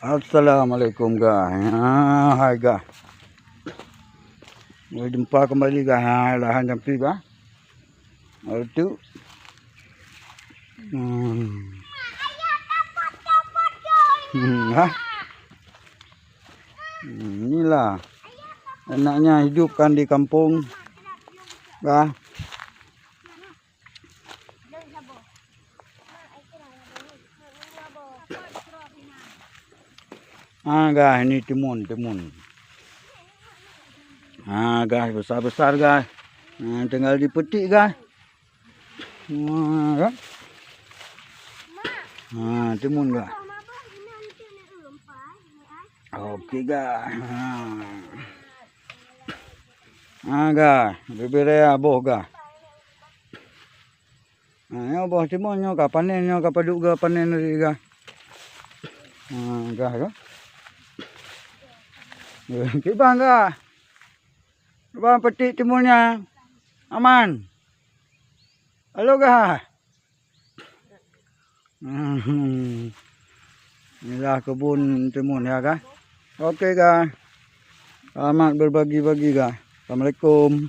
Assalamualaikum guys. Hai guys. Berjumpa kembali guys. Lahan jampi guys. Itu. Ha? Inilah enaknya hidup kan di kampung. Guys. Guys, ini timun. Guys, besar-besar guys. Tinggal dipetik guys. Kan? Timun guys. Okey guys. Guys, beberea boh guys. Nyo boh timun nyo ka panen nyo ka paduk ga panen ni guys. Guys kan. Kibang guys. Bang petik timunnya. Aman. Halo guys. Inilah kebun timun ya guys. Okey guys. Selamat berbagi-bagi guys. Assalamualaikum.